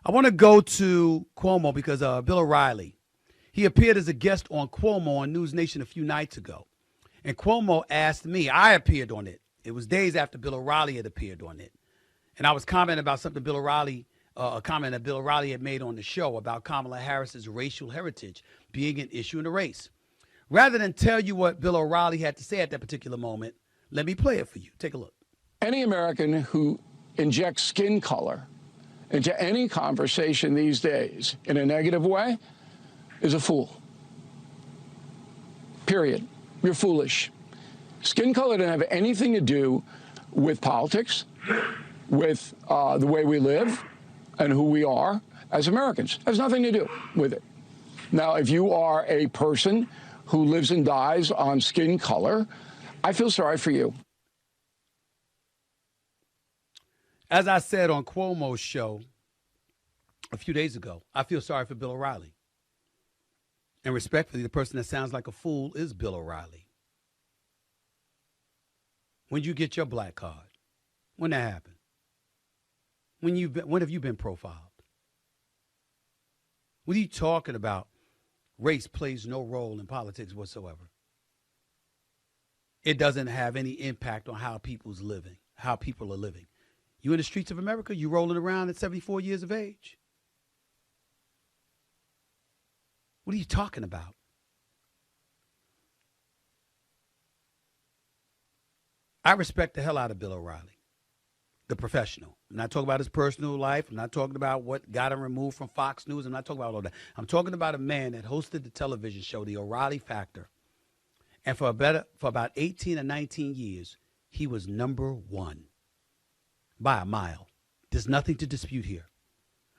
I want to go to Cuomo because Bill O'Reilly, he appeared as a guest on Cuomo on News Nation a few nights ago. And Cuomo asked me, I appeared on it. It was days after Bill O'Reilly had appeared on it. And I was commenting about something Bill O'Reilly, a comment that Bill O'Reilly had made on the show about Kamala Harris's racial heritage being an issue in the race. Rather than tell you what Bill O'Reilly had to say at that particular moment, let me play it for you. Take a look. Any American who injects skin color into any conversation these days in a negative way is a fool. Period. You're foolish. Skin color doesn't have anything to do with politics, with the way we live and who we are as Americans. It has nothing to do with it. Now, if you are a person who lives and dies on skin color, I feel sorry for you. As I said on Cuomo's show a few days ago, I feel sorry for Bill O'Reilly. And respectfully, the person that sounds like a fool is Bill O'Reilly. When you get your black card, when that happened? When have you been profiled? What are you talking about? Race plays no role in politics whatsoever. It doesn't have any impact on how people's living, how people are living. You in the streets of America, you rolling around at 74 years of age. What are you talking about? I respect the hell out of Bill O'Reilly, the professional. I'm not talking about his personal life. I'm not talking about what got him removed from Fox News. I'm not talking about all that. I'm talking about a man that hosted the television show, The O'Reilly Factor. And for about 18 or 19 years, he was number one by a mile. There's nothing to dispute here.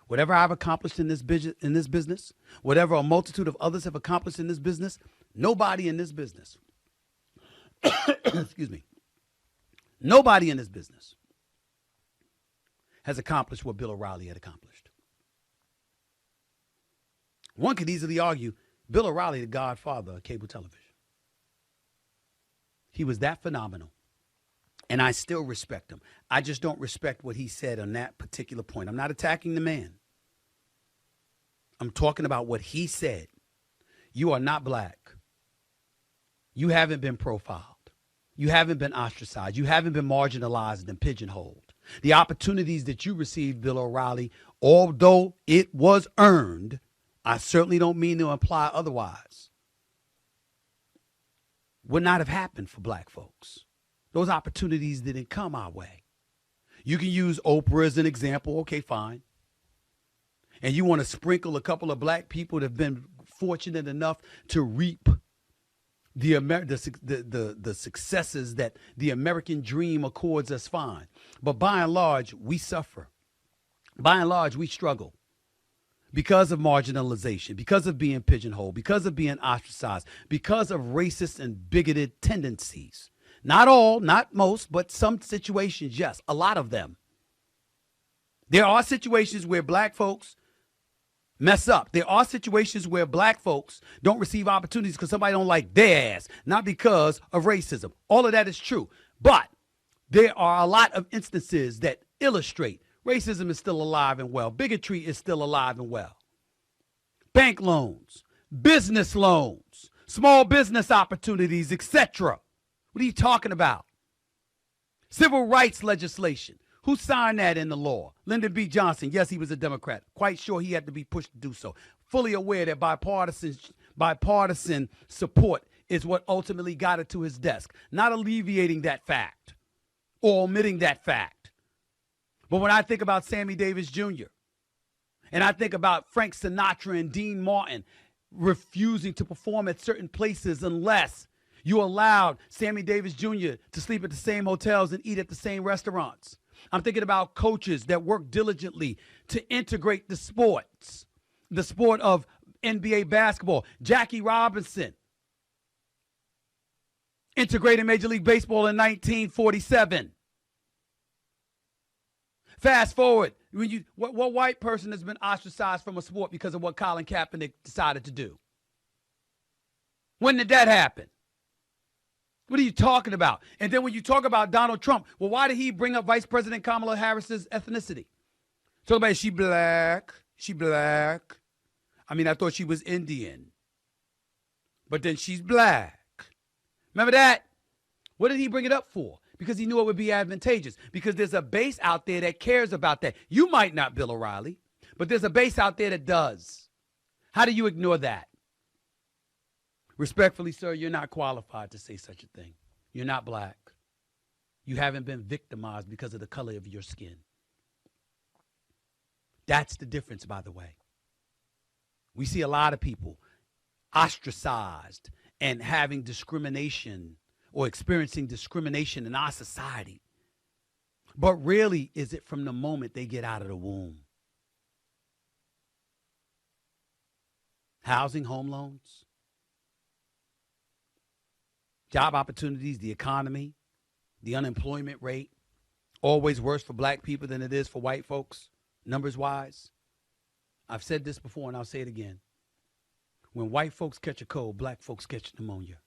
Whatever I've accomplished in this business, whatever a multitude of others have accomplished in this business, nobody in this business, excuse me, nobody in this business has accomplished what Bill O'Reilly had accomplished. One could easily argue Bill O'Reilly, the godfather of cable television. He was that phenomenal. And I still respect him. I just don't respect what he said on that particular point. I'm not attacking the man. I'm talking about what he said. You are not black. You haven't been profiled. You haven't been ostracized. You haven't been marginalized and pigeonholed. The opportunities that you received, Bill O'Reilly, although it was earned, I certainly don't mean to imply otherwise, would not have happened for black folks. Those opportunities didn't come our way. You can use Oprah as an example. Okay, fine. And you want to sprinkle a couple of black people that have been fortunate enough to reap the successes that the American dream accords us, fine. But by and large, we suffer. By and large, we struggle because of marginalization, because of being pigeonholed, because of being ostracized, because of racist and bigoted tendencies. Not all, not most, but some situations, yes, a lot of them. There are situations where black folks mess up. There are situations where black folks don't receive opportunities because somebody don't like their ass, not because of racism. All of that is true. But there are a lot of instances that illustrate racism is still alive and well. Bigotry is still alive and well. Bank loans, business loans, small business opportunities, etc. What are you talking about? Civil rights legislation. Who signed that in the law? Lyndon B. Johnson. Yes, he was a Democrat. Quite sure he had to be pushed to do so. Fully aware that bipartisan support is what ultimately got it to his desk. Not alleviating that fact or omitting that fact. But when I think about Sammy Davis Jr. and I think about Frank Sinatra and Dean Martin refusing to perform at certain places unless you allowed Sammy Davis Jr. to sleep at the same hotels and eat at the same restaurants. I'm thinking about coaches that work diligently to integrate the sport of NBA basketball. Jackie Robinson integrated Major League Baseball in 1947. Fast forward, what white person has been ostracized from a sport because of what Colin Kaepernick decided to do? When did that happen? What are you talking about? And then when you talk about Donald Trump, well, why did he bring up Vice President Kamala Harris's ethnicity? Talk about she black. She black. I mean, I thought she was Indian. But then she's black. Remember that? What did he bring it up for? Because he knew it would be advantageous. Because there's a base out there that cares about that. You might not, Bill O'Reilly, but there's a base out there that does. How do you ignore that? Respectfully, sir, you're not qualified to say such a thing. You're not black. You haven't been victimized because of the color of your skin. That's the difference, by the way. We see a lot of people ostracized and having discrimination or experiencing discrimination in our society. But rarely is it from the moment they get out of the womb. Housing, home loans, job opportunities, the economy, the unemployment rate, always worse for black people than it is for white folks, numbers wise. I've said this before and I'll say it again. When white folks catch a cold, black folks catch pneumonia.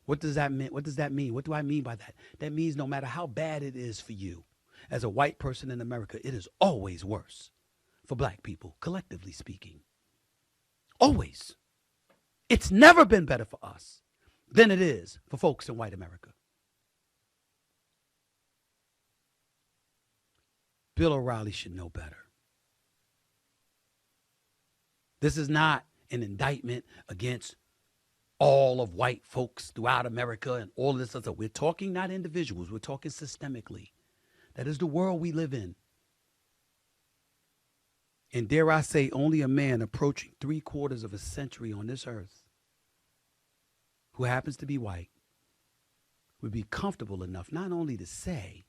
What does that mean? What does that mean? What do I mean by that? That means no matter how bad it is for you, as a white person in America, it is always worse for black people, collectively speaking. Always. It's never been better for us than it is for folks in white America. Bill O'Reilly should know better. This is not an indictment against all of white folks throughout America and all of this other. We're talking not individuals. We're talking systemically. That is the world we live in. And dare I say, only a man approaching 3/4 of a century on this earth who happens to be white would be comfortable enough not only to say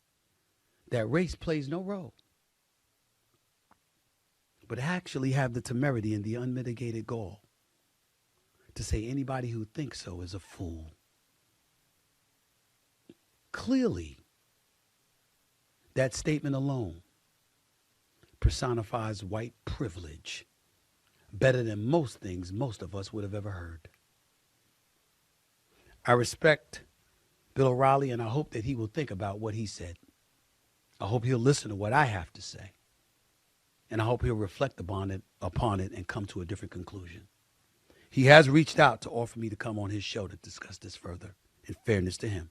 that race plays no role, but actually have the temerity and the unmitigated gall to say anybody who thinks so is a fool. Clearly, that statement alone personifies white privilege better than most things most of us would have ever heard. I respect Bill O'Reilly, and I hope that he will think about what he said. I hope he'll listen to what I have to say. And I hope he'll reflect upon it and come to a different conclusion. He has reached out to offer me to come on his show to discuss this further, in fairness to him.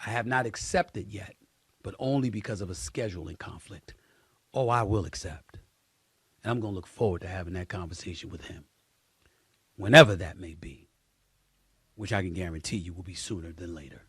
I have not accepted yet, but only because of a scheduling conflict. Oh, I will accept. And I'm going to look forward to having that conversation with him, whenever that may be, which I can guarantee you will be sooner than later.